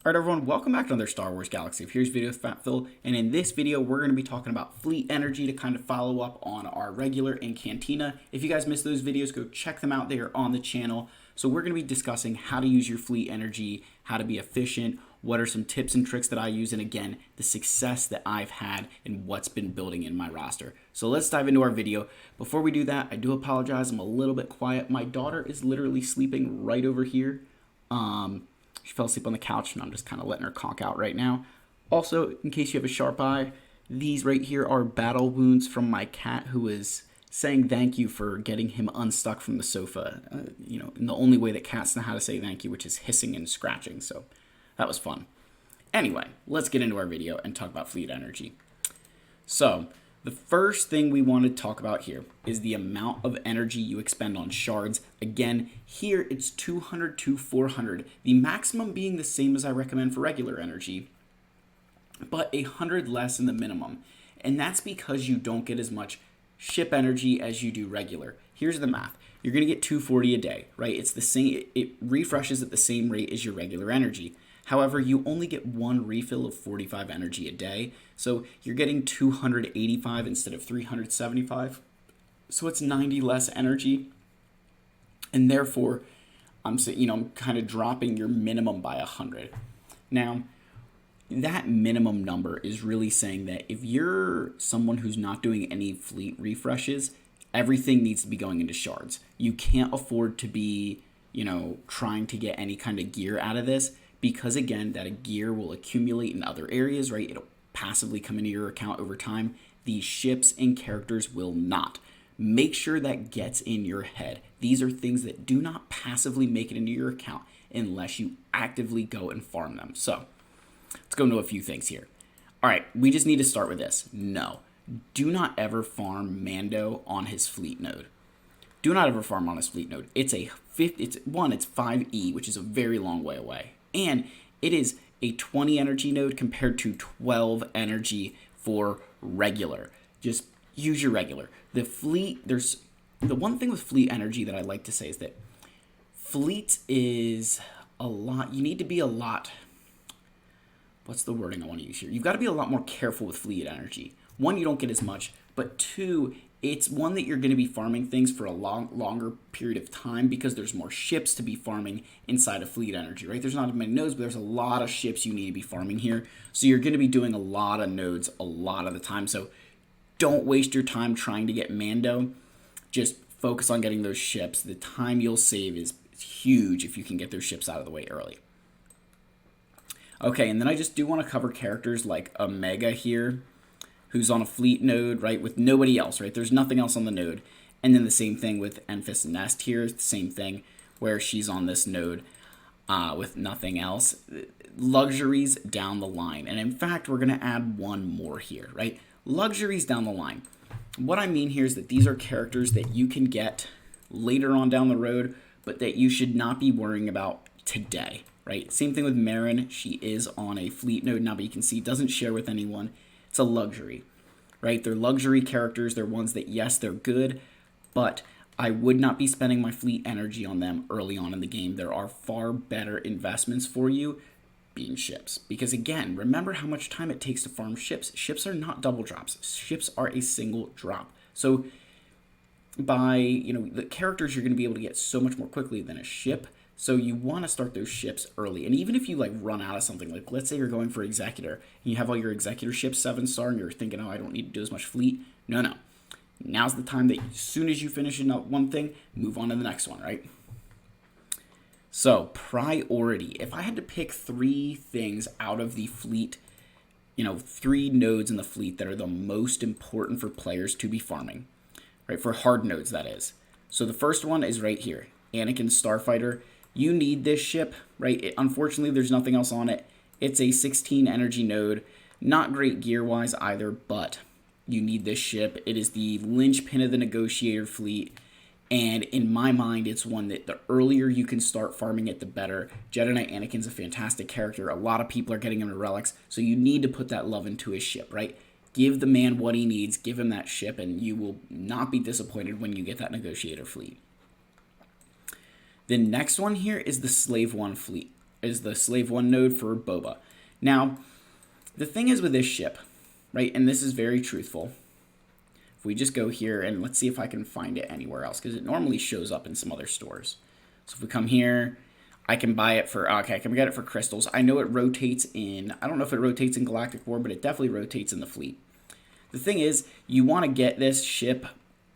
Alright everyone, welcome back to another Star Wars Galaxy of Heroes video with Fat Phil, and in this video we're going to be talking about fleet energy to kind of follow up on our regular and Cantina. If you guys missed those videos, go check them out, they are on the channel. So we're going to be discussing how to use your fleet energy, how to be efficient, what are some tips and tricks that I use, and again, the success that I've had and what's been building in my roster. So let's dive into our video. Before we do that, I do apologize, I'm a little bit quiet. My daughter is literally sleeping right over here. She fell asleep on the couch, and I'm just kind of letting her conk out right now. Also, in case you have a sharp eye, these right here are battle wounds from my cat, who is saying thank you for getting him unstuck from the sofa. In the only way that cats know how to say thank you, which is hissing and scratching. So that was fun. Anyway, let's get into our video and talk about fleet energy. So the first thing we want to talk about here is the amount of energy you expend on shards. Again, here it's 200 to 400, the maximum being the same as I recommend for regular energy, but 100 less in the minimum. And that's because you don't get as much ship energy as you do regular. Here's the math. You're going to get 240 a day, right? It's the same, it refreshes at the same rate as your regular energy. However, you only get one refill of 45 energy a day, so you're getting 285 instead of 375. So it's 90 less energy, and therefore, I'm kind of dropping your minimum by 100. Now, that minimum number is really saying that if you're someone who's not doing any fleet refreshes, everything needs to be going into shards. You can't afford to be, trying to get any kind of gear out of this, because again, that gear will accumulate in other areas, right? It'll passively come into your account over time. These ships and characters will not. Make sure that gets in your head. These are things that do not passively make it into your account unless you actively go and farm them. So let's go into a few things here. All right, we just need to start with this. No, do not ever farm Mando on his fleet node. Do not ever farm on his fleet node. It's 5E, which is a very long way away. And it is a 20 energy node compared to 12 energy for regular. Just use your regular. The one thing with fleet energy that I like to say is that fleet is a lot. You need to be a lot. What's the wording I want to use here? You've got to be a lot more careful with fleet energy. One, you don't get as much, but two, it's one that you're going to be farming things for a longer period of time because there's more ships to be farming inside of fleet energy, right? There's not as many nodes, but there's a lot of ships you need to be farming here. So you're going to be doing a lot of nodes a lot of the time. So don't waste your time trying to get Mando. Just focus on getting those ships. The time you'll save is huge if you can get those ships out of the way early. Okay, and then I just do want to cover characters like Omega here, who's on a fleet node, right, with nobody else, right? There's nothing else on the node. And then the same thing with Enfys Nest here, the same thing where she's on this node with nothing else. Luxuries down the line. And in fact, we're going to add one more here, right? Luxuries down the line. What I mean here is that these are characters that you can get later on down the road, but that you should not be worrying about today, right? Same thing with Marin. She is on a fleet node now, but you can see doesn't share with anyone. It's a luxury, right? They're luxury characters. They're ones that, yes, they're good, but I would not be spending my fleet energy on them early on in the game. There are far better investments for you being ships. Because again, remember how much time it takes to farm ships. Ships are not double drops. Ships are a single drop. So by, the characters you're going to be able to get so much more quickly than a ship. So you want to start those ships early. And even if you run out of something, like let's say you're going for Executor and you have all your Executor ships 7-star and you're thinking, oh, I don't need to do as much fleet. No. Now's the time that as soon as you finish one thing, move on to the next one, right? So priority. If I had to pick 3 things out of the fleet, 3 nodes in the fleet that are the most important for players to be farming, right? For hard nodes, that is. So the first one is right here, Anakin Starfighter. You need this ship, right? Unfortunately, there's nothing else on it. It's a 16 energy node. Not great gear-wise either, but you need this ship. It is the linchpin of the negotiator fleet, and in my mind, it's one that the earlier you can start farming it, the better. Jedi Knight Anakin's a fantastic character. A lot of people are getting him to relics, so you need to put that love into his ship, right? Give the man what he needs, give him that ship, and you will not be disappointed when you get that negotiator fleet. The next one here is the Slave 1 fleet. is the Slave 1 node for Boba. Now, the thing is with this ship, right, and this is very truthful. If we just go here and let's see if I can find it anywhere else, because it normally shows up in some other stores. So if we come here, I can buy it for, okay, I can get it for crystals. I know it rotates in, I don't know if it rotates in Galactic War, but it definitely rotates in the fleet. The thing is, you want to get this ship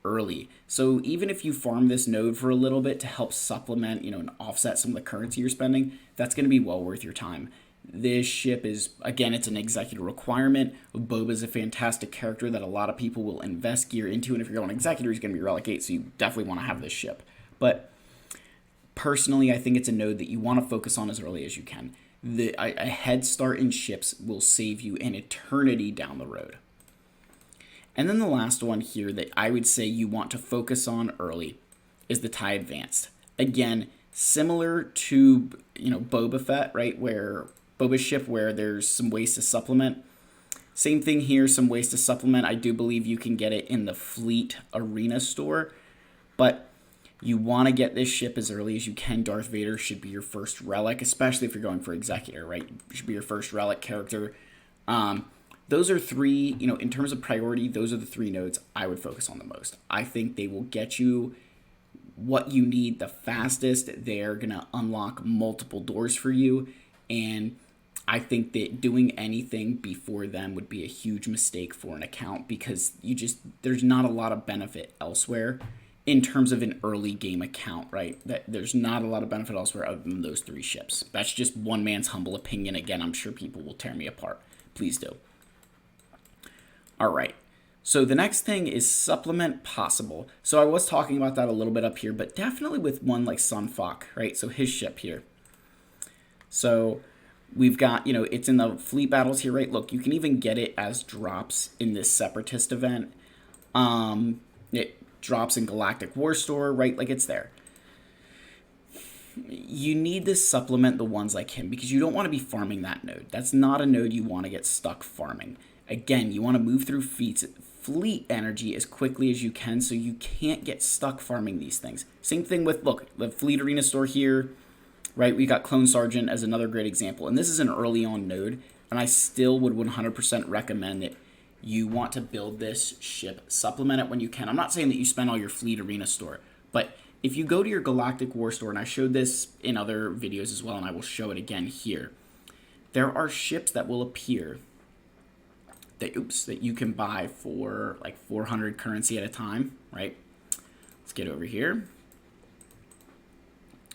early. So even if you farm this node for a little bit to help supplement, and offset some of the currency you're spending, that's going to be well worth your time. This ship is, again, it's an executor requirement. Boba's a fantastic character that a lot of people will invest gear into, and if you're going executor, he's going to be Relic 8, so you definitely want to have this ship. But personally, I think it's a node that you want to focus on as early as you can. A head start in ships will save you an eternity down the road. And then the last one here that I would say you want to focus on early is the TIE Advanced. Again, similar to Boba Fett, right, where Boba's ship, where there's some ways to supplement. Same thing here, some ways to supplement. I do believe you can get it in the Fleet Arena store, but you want to get this ship as early as you can. Darth Vader should be your first relic, especially if you're going for Executor, right? It should be your first relic character. Those are three, in terms of priority, those are the three nodes I would focus on the most. I think they will get you what you need the fastest. They're going to unlock multiple doors for you. And I think that doing anything before them would be a huge mistake for an account, because there's not a lot of benefit elsewhere in terms of an early game account, right? There's not a lot of benefit elsewhere other than those three ships. That's just one man's humble opinion. Again, I'm sure people will tear me apart. Please do. All right, so the next thing is supplement possible. So I was talking about that a little bit up here, but definitely with one like Sun Fac, right? So his ship here. So we've got, it's in the fleet battles here, right? Look, you can even get it as drops in this Separatist event. It drops in Galactic War Store, right? Like, it's there. You need to supplement the ones like him because you don't want to be farming that node. That's not a node you want to get stuck farming. Again, you want to move through fleet energy as quickly as you can so you can't get stuck farming these things. Same thing with, look, the Fleet Arena store here, right? We got Clone Sergeant as another great example. And this is an early on node, and I still would 100% recommend that you want to build this ship, supplement it when you can. I'm not saying that you spend all your Fleet Arena store, but if you go to your Galactic War store, and I showed this in other videos as well, and I will show it again here, there are ships that will appear that you can buy for like 400 currency at a time, right? Let's get over here.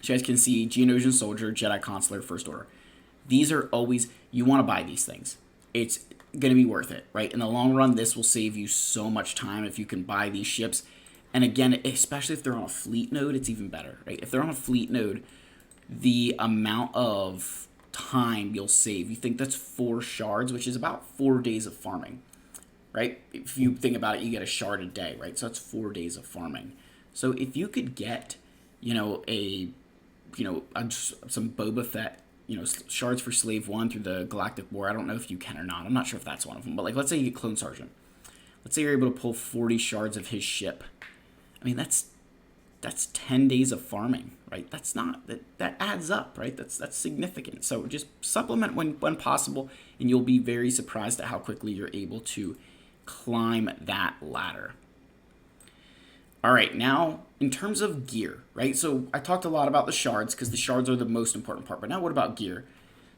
So you guys can see Geonosian Soldier, Jedi Consular, First Order. These are always, you want to buy these things. It's going to be worth it, right? In the long run, this will save you so much time if you can buy these ships. And again, especially if they're on a fleet node, it's even better, right? If they're on a fleet node, the amount of time you'll save, you think that's 4 shards, which is about 4 days of farming, right? If you think about it, you get a shard a day, right? So that's 4 days of farming. So if you could get, some Boba Fett, shards for Slave 1 through the Galactic War, I don't know if you can or not. I'm not sure if that's one of them, but like, let's say you get Clone Sergeant. Let's say you're able to pull 40 shards of his ship. I mean, that's 10 days of farming, right? That's not, that adds up, right? That's significant. So just supplement when possible, and you'll be very surprised at how quickly you're able to climb that ladder. All right, now in terms of gear, right? So I talked a lot about the shards because the shards are the most important part, but now what about gear?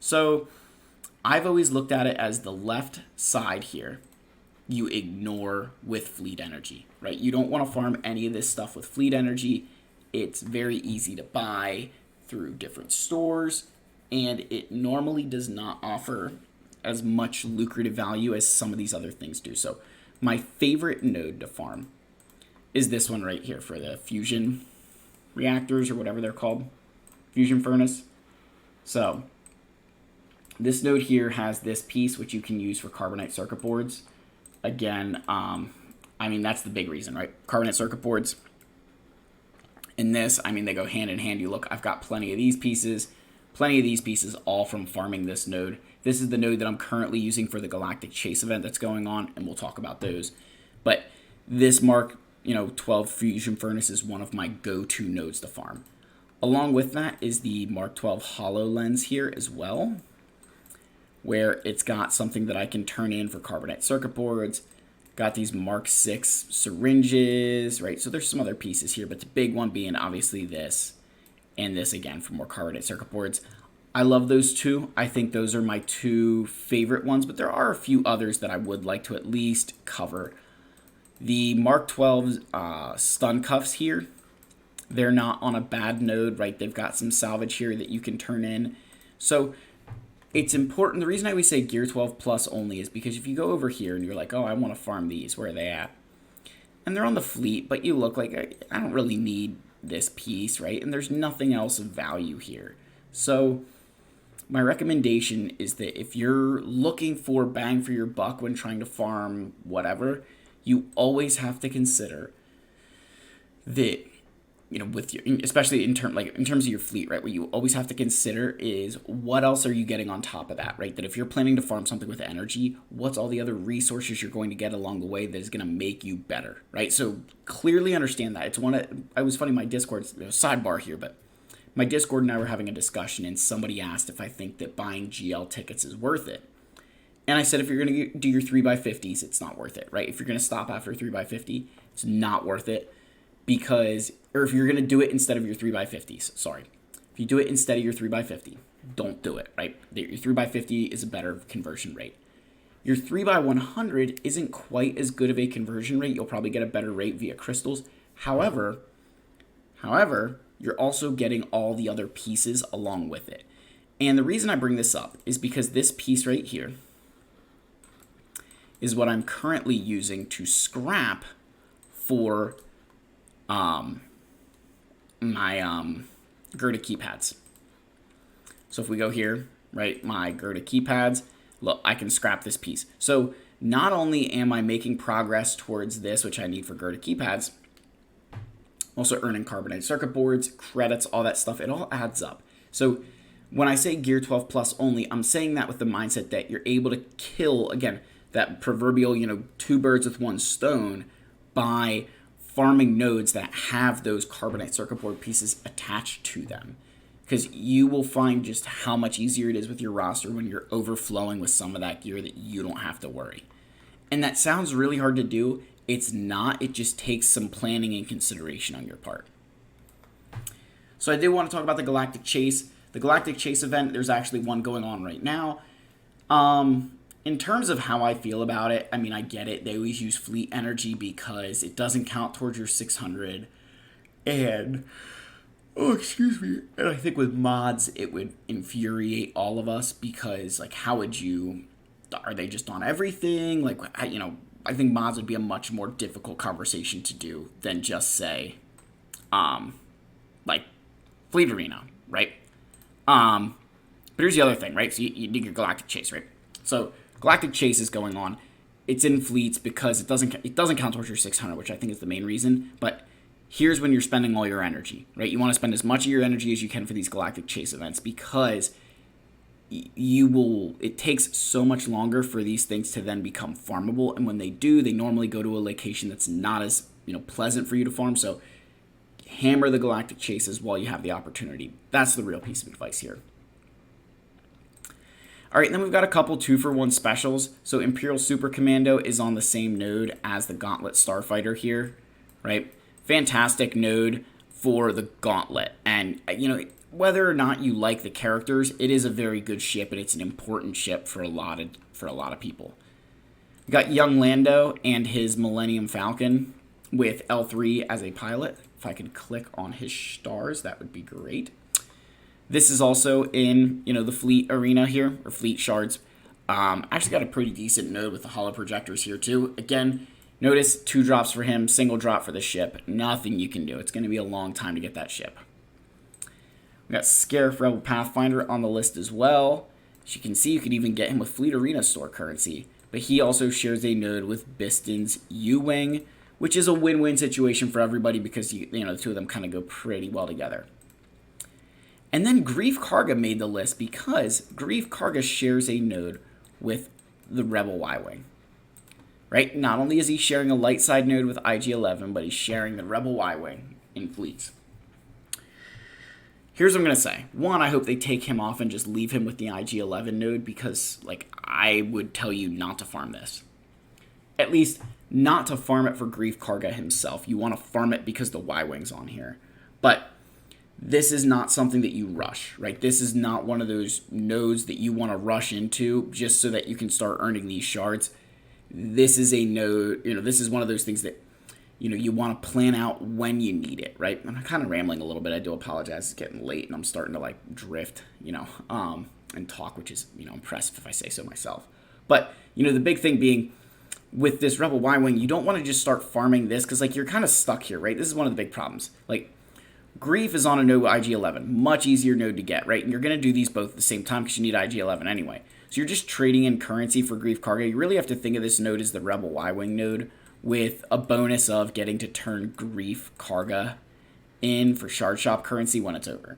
So I've always looked at it as the left side here you ignore with fleet energy, right? You don't want to farm any of this stuff with fleet energy. It's very easy to buy through different stores, and it normally does not offer as much lucrative value as some of these other things do. So my favorite node to farm is this one right here for the fusion reactors or whatever they're called, fusion furnace. So this node here has this piece which you can use for carbonite circuit boards. Again, I mean, that's the big reason, right? Carbonate circuit boards. In this, I mean, they go hand in hand. You look, I've got plenty of these pieces, all from farming this node. This is the node that I'm currently using for the Galactic Chase event that's going on, and we'll talk about those. But this Mark 12 fusion furnace is one of my go-to nodes to farm. Along with that is the Mark 12 HoloLens here as well, where it's got something that I can turn in for carbonate circuit boards. Got these Mark 6 syringes, right? So there's some other pieces here, but the big one being obviously this, and this again for more carbonate circuit boards. I love those two. I think those are my two favorite ones, but there are a few others that I would like to at least cover. The Mark 12 stun cuffs here, they're not on a bad node, right? They've got some salvage here that you can turn in. So it's important. The reason I always say Gear 12 Plus only is because if you go over here and you're like, oh, I want to farm these, where are they at? And they're on the fleet, but you look like, I don't really need this piece, right? And there's nothing else of value here. So my recommendation is that if you're looking for bang for your buck when trying to farm whatever, you always have to consider that, you know, with your, especially in terms of your fleet, right? What you always have to consider is what else are you getting on top of that, right? That if you're planning to farm something with energy, what's all the other resources you're going to get along the way that is going to make you better, right? So clearly understand that. It's one of, I was funny, my Discord, sidebar here, but my Discord and I were having a discussion, and somebody asked if I think that buying GL tickets is worth it. And I said, if you're going to do your 3x50s, it's not worth it, right? If you're going to stop after 3x50, it's not worth it because, or if you're going to do it instead of your 3x50s, sorry. If you do it instead of your 3x50, don't do it, right? Your 3x50 is a better conversion rate. Your 3x100 isn't quite as good of a conversion rate. You'll probably get a better rate via crystals. However, you're also getting all the other pieces along with it. And the reason I bring this up is because this piece right here is what I'm currently using to scrap for my Gerda keypads. So if we go here, right, my Gerda keypads, look, I can scrap this piece. So not only am I making progress towards this, which I need for Gerda keypads, also earning carbonate circuit boards, credits, all that stuff, it all adds up. So when I say Gear 12 Plus only, I'm saying that with the mindset that you're able to kill, again, that proverbial, two birds with one stone by farming nodes that have those carbonate circuit board pieces attached to them. Because you will find just how much easier it is with your roster when you're overflowing with some of that gear that you don't have to worry. And that sounds really hard to do. It's not. It just takes some planning and consideration on your part. So I did want to talk about the Galactic Chase. The Galactic Chase event, there's actually one going on right now. In terms of how I feel about it, I mean, I get it. They always use fleet energy because it doesn't count towards your 600. And, and I think with mods, it would infuriate all of us because, like, how would you, are they just on everything? Like, I think mods would be a much more difficult conversation to do than just say, like, Fleet Arena, right? But here's the other thing, right? So you do your Galactic Chase, right? So Galactic Chase is going on. It's in fleets because it doesn't count towards your 600, which I think is the main reason. But here's when you're spending all your energy, right? You want to spend as much of your energy as you can for these Galactic Chase events because it takes so much longer for these things to then become farmable, and when they do, they normally go to a location that's not as pleasant for you to farm. So hammer the Galactic Chases while you have the opportunity. That's the real piece of advice here. All right, then we've got a couple 2-for-1 specials. So Imperial Super Commando is on the same node as the Gauntlet Starfighter here, right? Fantastic node for the Gauntlet, and whether or not you like the characters, it is a very good ship, and it's an important ship for a lot of people. We got young Lando and his Millennium Falcon with L3 as a pilot. If I could click on his stars, that would be great. This is also in the fleet arena here, or fleet shards. Actually got a pretty decent node with the holo projectors here too. Again, notice 2 drops for him, single drop for the ship. Nothing you can do. It's going to be a long time to get that ship. We got Scarif Rebel Pathfinder on the list as well. As you can see, you could even get him with Fleet Arena store currency. But he also shares a node with Biston's U-Wing, which is a win-win situation for everybody because the two of them kind of go pretty well together. And then Grief Karga made the list because Grief Karga shares a node with the Rebel Y-Wing. Right? Not only is he sharing a light side node with IG-11, but he's sharing the Rebel Y-Wing in fleets. Here's what I'm going to say. One, I hope they take him off and just leave him with the IG-11 node because, like, I would tell you not to farm this. At least, not to farm it for Grief Karga himself. You want to farm it because the Y-Wing's on here. But this is not something that you rush, right? This is not one of those nodes that you want to rush into just so that you can start earning these shards. This is a node, this is one of those things that you want to plan out when you need it, right? I'm kind of rambling a little bit. I do apologize. It's getting late and I'm starting to like drift, and talk, which is, impressive if I say so myself. But, the big thing being with this Rebel Y-Wing, you don't want to just start farming this because, like, you're kind of stuck here, right? This is one of the big problems. Like, Grief is on a node IG-11. Much easier node to get, right? And you're going to do these both at the same time because you need IG-11 anyway. So you're just trading in currency for Grief Karga. You really have to think of this node as the Rebel Y-Wing node, with a bonus of getting to turn Grief Karga in for Shard Shop currency when it's over.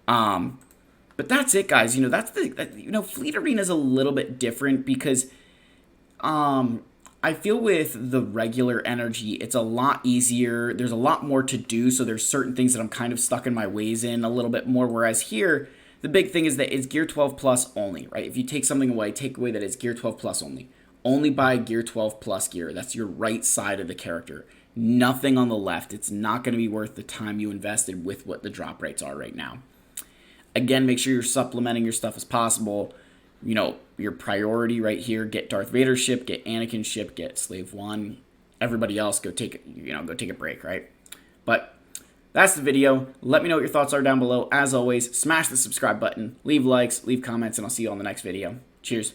But that's it, guys. That's Fleet Arena is a little bit different because I feel with the regular energy, it's a lot easier. There's a lot more to do, so there's certain things that I'm kind of stuck in my ways in a little bit more, whereas here, the big thing is that it's Gear 12 plus only, right? If you take something away, take away that it's Gear 12 plus only. Only buy Gear 12 plus gear. That's your right side of the character. Nothing on the left. It's not going to be worth the time you invested with what the drop rates are right now. Again, make sure you're supplementing your stuff as possible. Your priority right here, get Darth Vader ship, get Anakin ship, get Slave 1. Everybody else, go take a break, right? But that's the video. Let me know what your thoughts are down below. As always, smash the subscribe button, leave likes, leave comments, and I'll see you on the next video. Cheers.